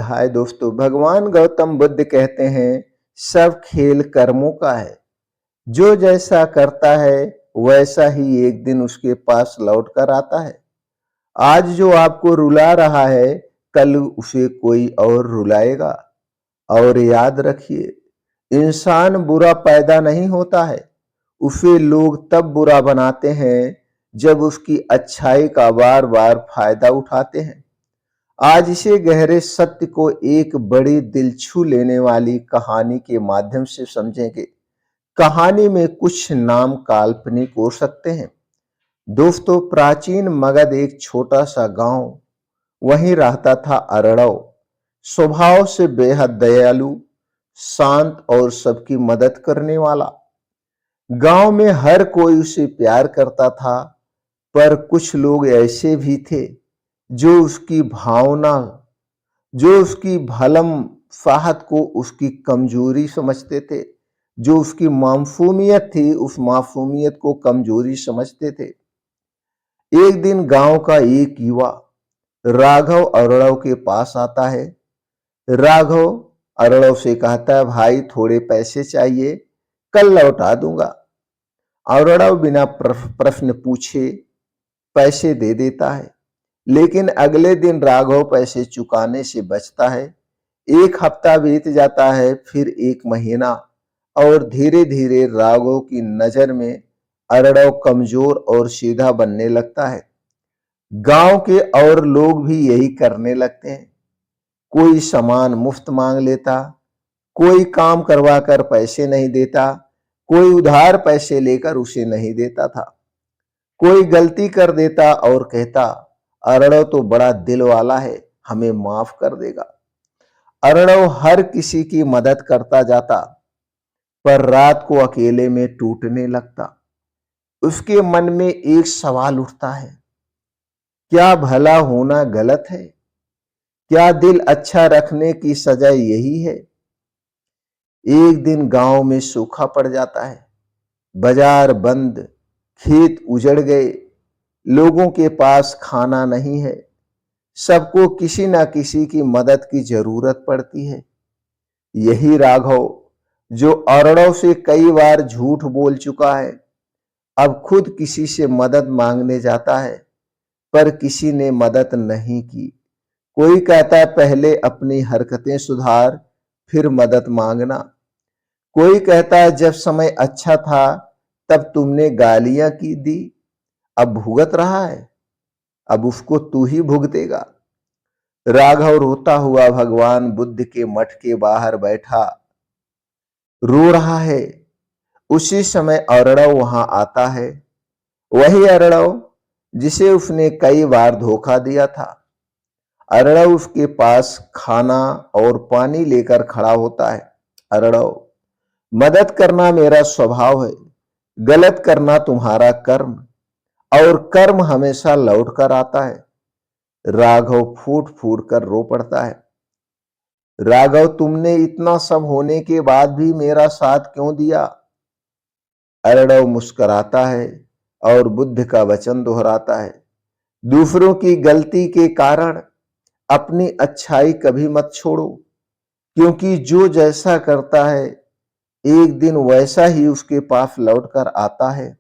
हाय दोस्तों, भगवान गौतम बुद्ध कहते हैं सब खेल कर्मों का है। जो जैसा करता है वैसा ही एक दिन उसके पास लौट कर आता है। आज जो आपको रुला रहा है कल उसे कोई और रुलाएगा। और याद रखिए, इंसान बुरा पैदा नहीं होता है, उसे लोग तब बुरा बनाते हैं जब उसकी अच्छाई का बार बार फायदा उठाते हैं। आज इसे गहरे सत्य को एक बड़ी दिल छू लेने वाली कहानी के माध्यम से समझेंगे। कहानी में कुछ नाम काल्पनिक हो सकते हैं। दोस्तों, प्राचीन मगध एक छोटा सा गांव, वहीं रहता था अरड़व। स्वभाव से बेहद दयालु, शांत और सबकी मदद करने वाला। गांव में हर कोई उसे प्यार करता था, पर कुछ लोग ऐसे भी थे जो उसकी भावना, जो उसकी भलम फाहत को उसकी कमजोरी समझते थे, जो उसकी मासूमियत थी उस मासूमियत को कमजोरी समझते थे। एक दिन गांव का एक युवा राघव अरड़व के पास आता है। राघव अरड़व से कहता है, भाई थोड़े पैसे चाहिए, कल लौटा दूंगा। अरड़व बिना प्रश्न पूछे पैसे दे देता है। लेकिन अगले दिन राघव पैसे चुकाने से बचता है। एक हफ्ता बीत जाता है, फिर एक महीना, और धीरे धीरे राघव की नजर में अरड़व कमजोर और सीधा बनने लगता है। गांव के और लोग भी यही करने लगते हैं। कोई सामान मुफ्त मांग लेता, कोई काम करवा कर पैसे नहीं देता, कोई उधार पैसे लेकर उसे नहीं देता था। कोई गलती कर देता और कहता, अरड़व तो बड़ा दिल वाला है, हमें माफ कर देगा। अरड़व हर किसी की मदद करता जाता, पर रात को अकेले में टूटने लगता। उसके मन में एक सवाल उठता है, क्या भला होना गलत है? क्या दिल अच्छा रखने की सजा यही है? एक दिन गांव में सूखा पड़ जाता है। बाजार बंद, खेत उजड़ गए, लोगों के पास खाना नहीं है। सबको किसी ना किसी की मदद की जरूरत पड़ती है। यही राघव, जो अरड़व से कई बार झूठ बोल चुका है, अब खुद किसी से मदद मांगने जाता है, पर किसी ने मदद नहीं की। कोई कहता है पहले अपनी हरकतें सुधार, फिर मदद मांगना। कोई कहता है जब समय अच्छा था तब तुमने गालियां की दी, अब भुगत रहा है, अब उसको तू ही भुगतेगा। राघव रोता हुआ भगवान बुद्ध के मठ के बाहर बैठा रो रहा है। उसी समय अरड़व वहां आता है, वही अरड़व जिसे उसने कई बार धोखा दिया था। अरड़व उसके पास खाना और पानी लेकर खड़ा होता है। अरड़व, मदद करना मेरा स्वभाव है, गलत करना तुम्हारा कर्म, और कर्म हमेशा लौट कर आता है। राघव फूट फूट कर रो पड़ता है। राघव, तुमने इतना सब होने के बाद भी मेरा साथ क्यों दिया? अरड़व मुस्कुराता है और बुद्ध का वचन दोहराता है, दूसरों की गलती के कारण अपनी अच्छाई कभी मत छोड़ो, क्योंकि जो जैसा करता है एक दिन वैसा ही उसके पास लौट कर आता है।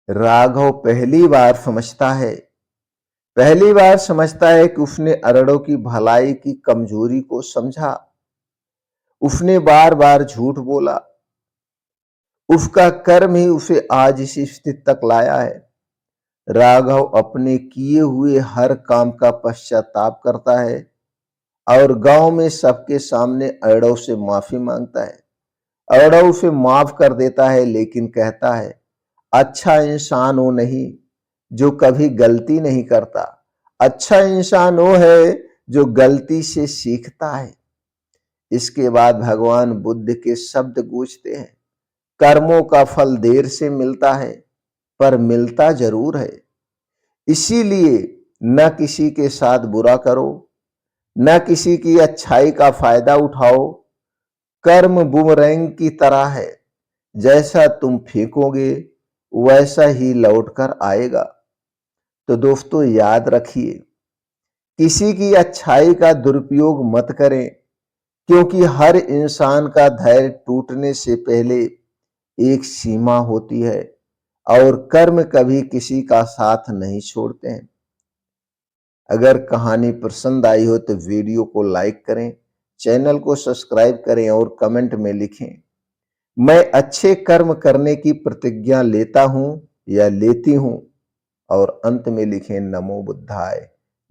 राघव पहली बार समझता है कि उसने अरड़व की भलाई की कमजोरी को समझा। उसने बार बार झूठ बोला, उसका कर्म ही उसे आज इस स्थिति तक लाया है। राघव अपने किए हुए हर काम का पश्चाताप करता है और गांव में सबके सामने अरड़व से माफी मांगता है। अरड़व उसे माफ कर देता है, लेकिन कहता है, अच्छा इंसान वो नहीं जो कभी गलती नहीं करता, अच्छा इंसान वो है जो गलती से सीखता है। इसके बाद भगवान बुद्ध के शब्द गूंजते हैं, कर्मों का फल देर से मिलता है, पर मिलता जरूर है। इसीलिए न किसी के साथ बुरा करो, न किसी की अच्छाई का फायदा उठाओ। कर्म बूमरैंग की तरह है, जैसा तुम फेंकोगे वैसा ही लौट कर आएगा। तो दोस्तों, याद रखिए, किसी की अच्छाई का दुरुपयोग मत करें, क्योंकि हर इंसान का धैर्य टूटने से पहले एक सीमा होती है और कर्म कभी किसी का साथ नहीं छोड़ते हैं। अगर कहानी पसंद आई हो तो वीडियो को लाइक करें, चैनल को सब्सक्राइब करें और कमेंट में लिखें, मैं अच्छे कर्म करने की प्रतिज्ञा लेता हूं या लेती हूं, और अंत में लिखें नमो बुद्धाय।